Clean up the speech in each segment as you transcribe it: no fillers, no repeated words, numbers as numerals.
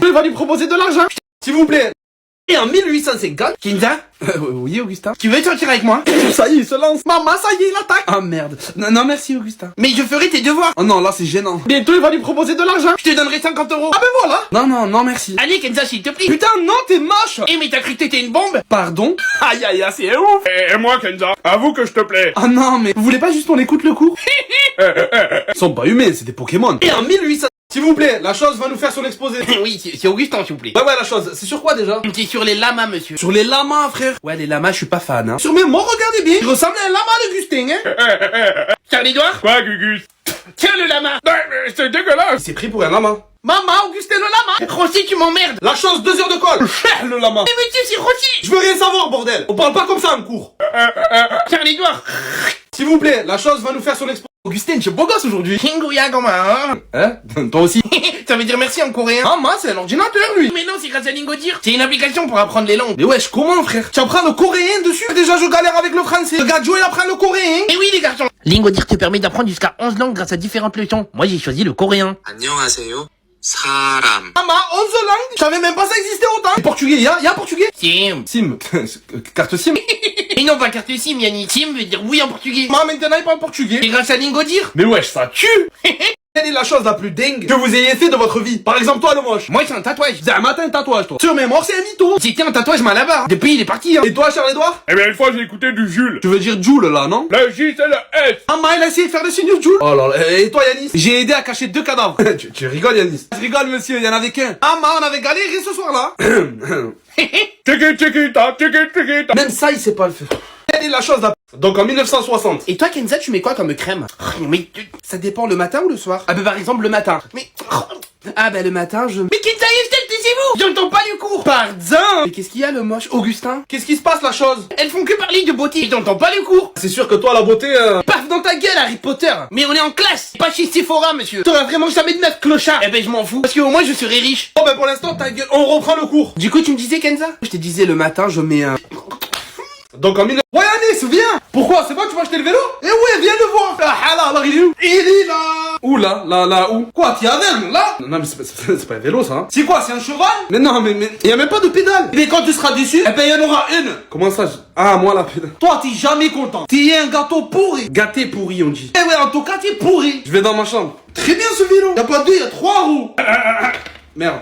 Il va lui proposer de l'argent. S'il vous plaît. Et en 1850, Kinza, oui, Augustin. Tu veux sortir avec moi? Ça y est, il se lance. Maman, ça y est, il attaque. Ah, merde. Non, merci, Augustin. Mais je ferai tes devoirs. Oh non, là, c'est gênant. Bientôt, il va lui proposer de l'argent. Je te donnerai 50 €. Ah ben voilà. Non, merci. Allez, Kenza, s'il te plaît. Putain, non, t'es moche. Eh, mais t'as cru que t'étais une bombe? Pardon? Aïe, c'est ouf. Et moi, Kenza, avoue que je te plais. Ah non, mais vous voulez pas juste qu'on écoute le cours? Ils sont pas humains, c'est des Pokémon. Et en 1800... S'il vous plaît, la chose va nous faire son exposé. Oui, c'est Augustin, s'il vous plaît. Ouais, la chose. C'est sur quoi déjà? C'est sur les lamas, monsieur. Sur les lamas, frère. Ouais, les lamas, je suis pas fan, hein. Sur mes mots, regardez bien. Il ressemble à un lama d'Augustin, hein. Charles Edouard? Quoi, Gugus? Tiens le lama. Non, mais c'est dégueulasse. Il s'est pris pour un lama. Maman, Augustin le lama. Rossi, tu m'emmerdes. La chose, 2 heures de colle. Le lama. Mais monsieur, c'est Rossi. Je veux rien savoir, bordel. On parle pas comme ça en cours. Charles Edouard. S'il vous plaît, la chose va nous faire son exposé. Augustin, tu es beau gosse aujourd'hui. Kinguya Goma. Hein? Toi aussi. Ça veut dire merci en coréen. Ah, moi, c'est un ordinateur, lui. Mais non, c'est grâce à Lingodir. C'est une application pour apprendre les langues. Mais wesh, comment, frère? Tu apprends le coréen dessus? Déjà, je galère avec le français. Le gars Joe, il apprend le coréen. Eh oui, les garçons. Lingodir te permet d'apprendre jusqu'à 11 langues grâce à différentes leçons. Moi, j'ai choisi le coréen. 안녕하세요. 사람. Maman, 11 langues. Je savais même pas ça existait autant. Et portugais, y'a portugais? Sim. Sim. Carte Sim. Et non, pas carte Sim, Yannick. Sim veut dire oui en portugais. Maman, maintenant, il parle portugais. Et grâce à Lingodir. Mais wesh, ça tue. Quelle est la chose la plus dingue que vous ayez fait de votre vie? Par exemple, toi, le moche. Moi, c'est un tatouage. C'est un matin, un tatouage, toi. Sur mes morts, c'est un mytho. C'était un tatouage Malabar. Depuis, il est parti, hein. Et toi, Charles-Édouard? Eh bien, une fois, j'ai écouté du Jules. Tu veux dire Joule, là, non? Le J, c'est le S. Ah, il a essayé de faire le signe de Joule. Oh là là. Et toi, Yanis? J'ai aidé à cacher 2 cadavres. tu rigoles, Yanis? Je rigole, monsieur, il y en avait qu'un. Ah, on avait galéré ce soir-là. Tiki-tiki-ta. Même ça, il sait pas le faire. Quelle est la chose là? Donc en 1960. Et toi, Kenza, tu mets quoi comme crème? Mais Ça dépend le matin ou le soir? ah ben par exemple le matin. Mais... Ah ben le matin, je... Mais Kenza, Estelle, taisez-vous. J'entends pas du cours. Pardon. Mais qu'est-ce qu'il y a, le moche? Augustin? Qu'est-ce qui se passe, la chose? Elles font que parler de beauté. J'entends pas le cours. C'est sûr que toi, la beauté... Paf dans ta gueule, Harry Potter. Mais on est en classe, pas chez Sephora, monsieur. T'auras vraiment jamais de meuf clochard. Eh ben je m'en fous, parce qu'au moins je serai riche. Oh ben pour l'instant, ta gueule, on reprend le cours. Du coup, tu me disais, Kenza? Je te disais, le matin, je mets un... Donc en 19... Ouais, Anis, viens. Pourquoi? C'est bon, tu vas acheter le vélo? Eh ouais, viens le voir. Ah là, alors il est où? Il est là. Où là, où? Quoi, t'es aveugle, là? Non, mais c'est pas un vélo, ça, hein. C'est quoi, c'est un cheval? Mais non, mais y a même pas de pédale. Mais quand tu seras déçu, eh ben, il y en aura une. Comment ça? Ah, moi, la pédale. Toi, t'es jamais content. T'es un gâteau pourri. Gâté pourri, on dit. Eh ouais, en tout cas, t'es pourri. Je vais dans ma chambre. Très bien, ce vélo. Y a pas 2, y a 3 roues. Merde.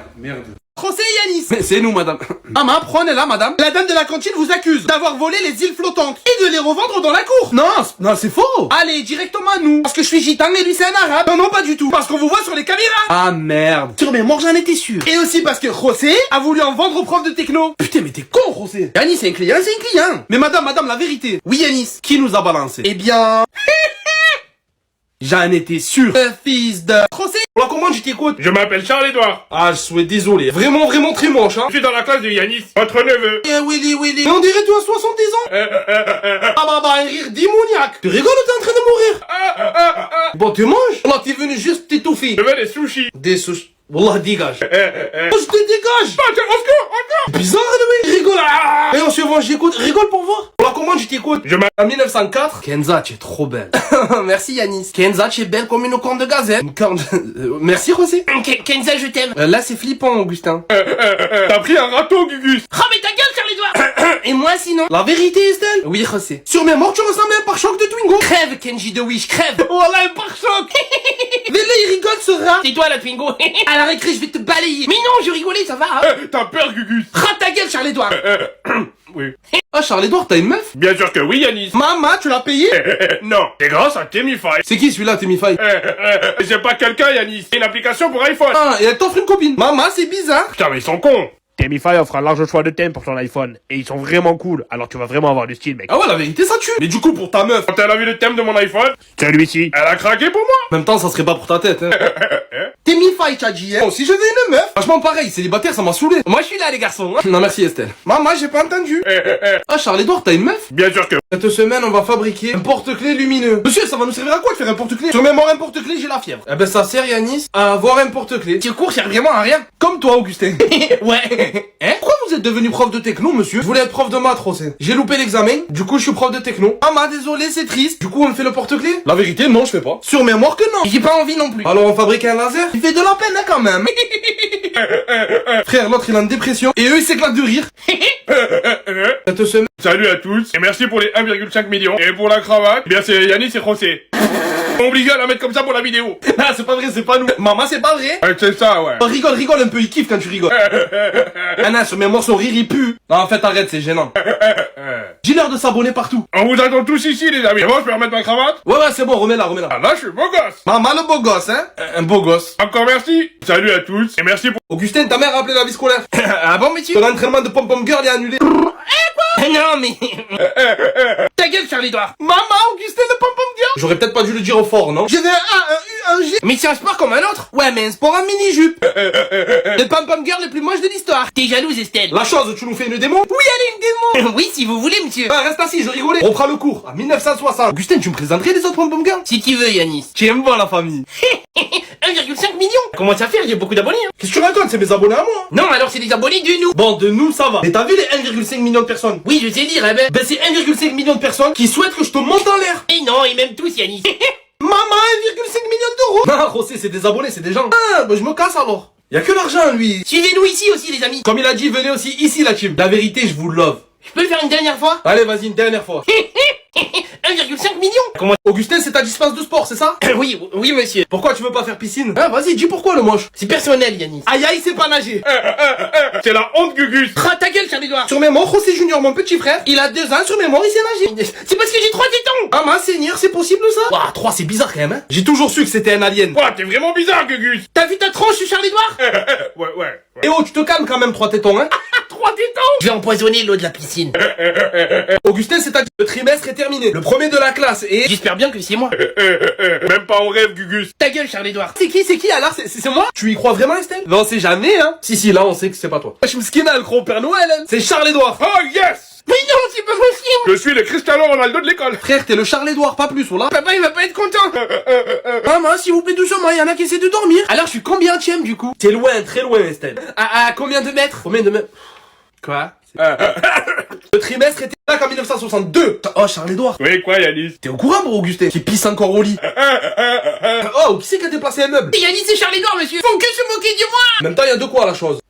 José Yanis. Mais c'est nous, madame. Maman, prenez-la, madame. La dame de la cantine vous accuse d'avoir volé les îles flottantes et de les revendre dans la cour. Non, c'est faux. Allez, directement à nous. Parce que je suis gitan et lui c'est un arabe. Non, pas du tout. Parce qu'on vous voit sur les caméras. Ah, merde. Sur mes morts, j'en étais sûr. Et aussi parce que José a voulu en vendre aux profs de techno. Putain, mais t'es con, José. Yanis, c'est un client, c'est un client. Mais madame, la vérité. Oui, Yanis. Qui nous a balancé? Eh bien... J'en étais sûr. Fils de... José, alors comment je t'écoute? Je m'appelle Charles-Édouard. Ah, je suis désolé. Vraiment très moche, hein. Je suis dans la classe de Yanis, votre neveu. Eh, Willy. Mais on dirait tu as 70 ans. Ah bah, un rire démoniaque. Tu rigoles ou t'es en train de mourir? Bon, tu manges? Là, t'es venu juste t'étouffer. Je veux des sushis. Des sushis. Wallah, dégage. Oh, je te dégage. Au secours. Bizarre, lui. Rigole. Et on se voit, j'écoute. Rigole pour voir. Alors, comment je t'écoute? En 1904. Kenza, tu es trop belle. Merci, Yanis. Kenza, tu es belle comme une corne de gazelle. Une corne de... Merci, José. Kenza, je t'aime. Là, c'est flippant, Augustin. T'as pris un râteau, Gugus. Oh, mais ta gueule, Charles-Édouard. Et moi, sinon? La vérité, Estelle? Oui, José. Sur mes morts, tu ressembles à un pare-choc de Twingo. Crève, Kenji de Wish, crève. Voilà un pare-choc. Mais là, il rigole, ce rat. C'est toi, la Twingo. À la récré, je vais te balayer. Mais non, je rigolais, ça va, hein. T'as peur, Gugus. Rate ta gueule, Charles-Édouard. Oui. Ah, Charles-Édouard, t'as une meuf? Bien sûr que oui, Yanis. Maman, tu l'as payé? Non, c'est grâce à Temify. C'est qui celui-là, Timify? C'est pas quelqu'un, Yanis. C'est une application pour iPhone. Ah, et elle t'offre une copine. Maman, c'est bizarre. Putain, mais ils sont cons. Temify offre un large choix de thèmes pour ton iPhone. Et ils sont vraiment cool. Alors tu vas vraiment avoir du style, mec. Ah ouais, la vérité, ça tue. Mais du coup, pour ta meuf, Quand elle a vu le thème de mon iPhone, celui-ci, elle a craqué pour moi. en même temps, ça serait pas pour ta tête, hein. T'es mi-fight, t'as dit, hein. Bon, si je veux une meuf, franchement, pareil, célibataire, ça m'a saoulé. Moi, je suis là, les garçons, hein. Non, merci, Estelle. Maman, j'ai pas entendu. Ah, Charles-Édouard, t'as une meuf? Bien sûr que Cette semaine, on va fabriquer un porte-clés lumineux. Monsieur, ça va nous servir à quoi de faire un porte-clés? Sur mémoire, un porte-clés, j'ai la fièvre. Eh ben, ça sert, Yanis, à avoir un porte-clés. Tes cours servent vraiment à rien. Comme toi, Augustin. Ouais. Hein? Pourquoi vous êtes devenu prof de techno, monsieur? Je voulais être prof de maths, Rosé. J'ai loupé l'examen, du coup, je suis prof de techno. Ah, désolé, c'est triste. Du coup, on me fait le porte-clés? La vérité, non, je fais pas. Sur mémoire que non. J'ai pas envie non plus. Alors, on fabrique un laser? Il fait de la peine, hein, quand même. Frère, l'autre, il a une dépression. Et eux, ils s'éclatent de rire. Cette semaine. Salut à tous, et merci pour les 1,5 millions. Et pour la cravate, eh bien c'est Yanis et José. On est obligé à la mettre comme ça pour la vidéo. Ah, c'est pas vrai, c'est pas nous. Maman, c'est pas vrai. C'est ça, ouais. Oh, rigole un peu, il kiffe quand tu rigoles. Ah non, sur mémoire, son rire, il pue. Non, en fait, arrête, c'est gênant. Dis-leur de s'abonner partout. On vous attend tous ici, les amis. Moi, je peux remettre ma cravate? Ouais, c'est bon, remets-la. Ah là, je suis beau gosse. Maman, le beau gosse, hein. Un beau gosse. Encore merci. Salut à tous, et merci pour... Augustin, ta mère a appelé la vie scolaire. Ah bon, monsieur? Ton entraînement de pom-pom girl est annulé. Non, mais... Ta gueule, Charles-Édouard. Maman, Augustin, le pom-pom girl. J'aurais peut-être pas dû le dire au fort, non? J'avais un A, un U, un G. Mais c'est un sport comme un autre. Ouais, mais un sport en mini-jupe. Le pom-pom girl le plus moche de l'histoire. T'es jalouse, Estelle. La chose, tu nous fais une démo? Oui, allez, une démo. Oui, si vous voulez, monsieur. Ah, reste assis, je rigolais. On prend le cours. À 1960. Augustin, tu me présenterais les autres pom-pom girls? Si tu veux, Yanis. Tu aimes pas la famille. 1,5 million. Comment ça fait? J'ai beaucoup d'abonnés, hein. Qu'est-ce que tu racontes? C'est mes abonnés à moi. Non, alors c'est des abonnés de nous. Bon, de nous, ça va. Mais t'as vu les 1,5 millions de personnes? Oui, je sais lire, eh ben. Ben, c'est 1,5 million de personnes qui souhaitent que je te monte en l'air. Et non, ils m'aiment tous, Yanis. Maman, 1,5 million d'euros. Non, José, c'est des abonnés, c'est des gens. Ah, ben je me casse alors. Y a que l'argent, lui. Suivez-nous ici aussi, les amis. Comme il a dit, venez aussi ici, la team. La vérité, je vous love. Je peux le faire une dernière fois? Allez, vas-y, une dernière fois. 1,5 million. Comment? Augustin, c'est ta dispense de sport, c'est ça? Oui, monsieur. Pourquoi tu veux pas faire piscine? Ah, vas-y, dis pourquoi le moche. C'est personnel, Yanis. Aïe aïe, c'est pas nager. C'est la honte, Gugus. Oh, ta gueule, Charles-Édouard. Sur mes morts, José Junior, mon petit frère, il a 2 ans, sur mes morts, il sait nager. C'est parce que j'ai 3 tétons. Ah, ma seigneur, c'est possible ça? Ouah, 3, c'est bizarre quand même, hein. J'ai toujours su que c'était un alien. Quoi, t'es vraiment bizarre, Gugus. T'as vu ta tronche, Charles-Édouard? Ouais. Et oh, tu te calmes quand même, 3 tétons, hein. 3 tétons. Je vais empoisonner l'eau de la piscine. Augustin, c'est-à-dire le trimestre est terminé. Le premier de la classe et... J'espère bien que c'est moi. Même pas en rêve, Gugus. Ta gueule, Charles-Édouard. C'est qui alors? C'est moi? Tu y crois vraiment, Estelle? Ben, on sait jamais, hein. Si, là, on sait que c'est pas toi. Je me skina, le gros Père Noël, hein. C'est Charles-Édouard. Oh, yes. Mais non, c'est pas possible. Je suis le Cristiano Ronaldo de l'école. Frère, t'es le Charles-Édouard, pas plus, voilà. Papa, il va pas être content. Maman, s'il vous plaît, doucement, y en a qui essaient de dormir. Alors, je suis combienième, du coup? T'es loin, très loin, Estelle. À combien de mètres? Combien de mètres? Quoi? Le trimestre était là qu'en 1962. Oh, Charles-Édouard. Oui, quoi, Yanis? T'es au courant, bro, Augustin? Qui pisse encore au lit. Oh, qui c'est qui a déplacé un meuble? Yanis et Charles-Édouard, monsieur. Font que se moquer de moi. En même temps, y a de quoi, la chose.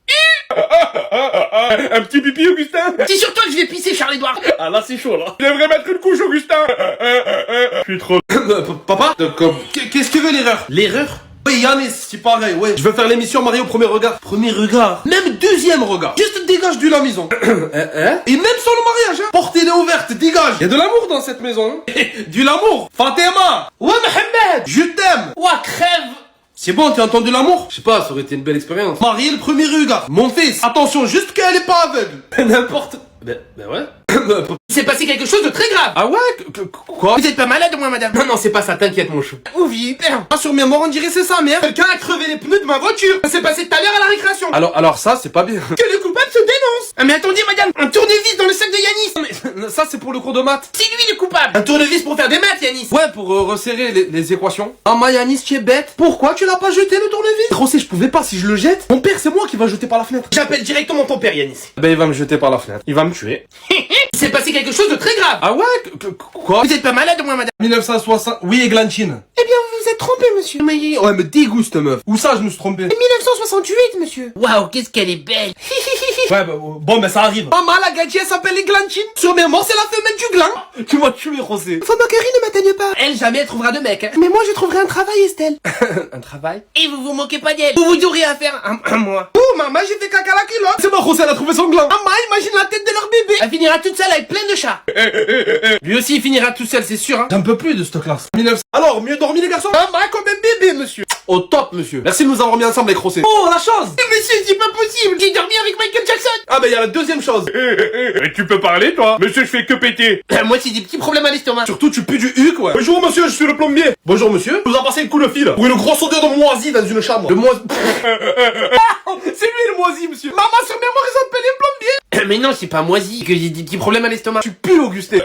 Un petit pipi, Augustin? C'est sur toi que je vais pisser, Charles-Édouard. Ah, là, c'est chaud, là. Je devrais mettre une couche, Augustin. Je suis trop... Papa? Qu'est-ce que veut l'erreur? L'erreur? Oui, Yanis, c'est pareil, ouais. Je veux faire l'émission Marie au premier regard. Premier regard? Même deuxième regard. Juste dégage de la maison. Et même sans le mariage, hein. Portez-les ouvertes, dégage. Y a de l'amour dans cette maison, hein. Du l'amour. Fatima. Ouais, Mohamed. Je t'aime. Ouah, crève. C'est bon, t'as entendu l'amour? Je sais pas, ça aurait été une belle expérience. Marie, le premier regard. Mon fils, attention, juste qu'elle est pas aveugle. N'importe. Ben ouais. Il s'est passé quelque chose de très grave. Ah ouais? Quoi? Vous êtes pas malade, moi, madame? Non, c'est pas ça, t'inquiète, mon chou. Ouf, j'ai eu peur. Ah, sur mes morts, on dirait c'est sa mère. Quelqu'un a crevé les pneus de ma voiture. Ça s'est passé tout à l'heure à la récréation. Alors ça, c'est pas bien. Que le coupable se dénonce. Ah, mais attendez, madame. Un tournevis dans le sac de Yanis. Mais ça, c'est pour le cours de maths. C'est lui le coupable. Un tournevis pour faire des maths, Yanis. Ouais, pour resserrer les équations. Ah, ma Yanis, tu es bête. Pourquoi tu l'as pas jeté, le tournevis? José, je pouvais pas, si je le jette. Mon père, c'est moi qui va jeter par la fenêtre. J'appelle directement ton père, Yanis. Ben, il va me jeter par la fenêtre. Il va me tuer. Il s'est passé quelque chose de très grave. Ah ouais? Quoi? Vous êtes pas malade, moi, madame? 1960. Oui, Eglantine. Eh bien, vous vous êtes trompé, monsieur. Ouais, elle me dégoûte, meuf. Où ça, je me suis trompé? 1968, monsieur. Waouh, qu'est-ce qu'elle est belle. Ouais, bon, ça arrive. Maman, la gadget s'appelle Eglantine. Sur mes morts, c'est la femelle du gland. Tu m'as tué, José. Vos moqueries ne m'atteignent pas. Elle, jamais elle trouvera de mec, hein. Mais moi, je trouverai un travail, Estelle. Un travail? Et vous vous moquez pas d'elle. Vous vous aurez affaire à moi. Oh, maman, j'ai fait caca à la culotte. C'est bon, José, elle a trouvé son gland. Maman, imagine la tête de leur bébé. Elle finira toute seule avec plein de chats. Lui aussi, il finira tout seul, c'est sûr, hein. J'en peux plus de cette classe. 1900. Alors, mieux dormi, les garçons? Maman, comme un bébé, monsieur. Au top, monsieur. Merci de nous avoir mis ensemble avec José. Oh, la chose. Monsieur, c'est pas possible. J'ai dormi avec Michael Jackson. Ah, ben, il y a la deuxième chose. Et tu peux parler, toi? Monsieur, je fais que péter. Moi, c'est des petits problèmes à l'estomac. Surtout, tu pues du huc, ouais. Bonjour, monsieur, je suis le plombier. Bonjour, monsieur. Vous en passez le coup de fil. Pour une grosse odeur de moisi dans une chambre. Le moisi. C'est lui, le moisi, monsieur. Maman, sur mémoire, ils s'appellent les plombiers. Mais non, c'est pas moisi, que j'ai des petits problèmes à l'estomac. Tu pues, Augustin.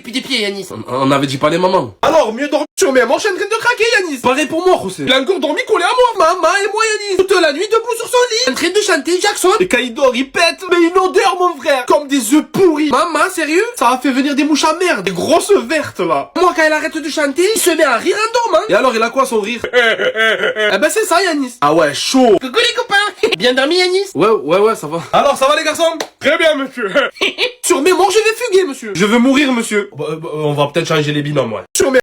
puis tes pieds, Yanis. On avait dit pas les mamans. Alors, mieux dormir sur mes manches en train de craquer, Yanis. Pareil pour moi, José. Il a encore dormi collé à moi. Maman et moi, Yanis. Toute la nuit debout sur son lit. En train de chanter Jackson. Et quand il dort, il pète. Mais une odeur, mon frère. Comme des œufs pourris. Maman, sérieux? Ça a fait venir des mouches à merde. Des grosses vertes, là. Moi, quand il arrête de chanter, il se met à rire en dormant. Et alors, il a quoi son rire? Eh ben, c'est ça, Yanis. Ah ouais, chaud. Coucou les copains. Bien dormi, Yanis? Ouais, ça va. Alors, ça va les garçons? Très bien, monsieur. Sur mes morts, je vais fuguer, monsieur. Je veux mourir, monsieur. On va peut-être changer les binômes, ouais. Sur mes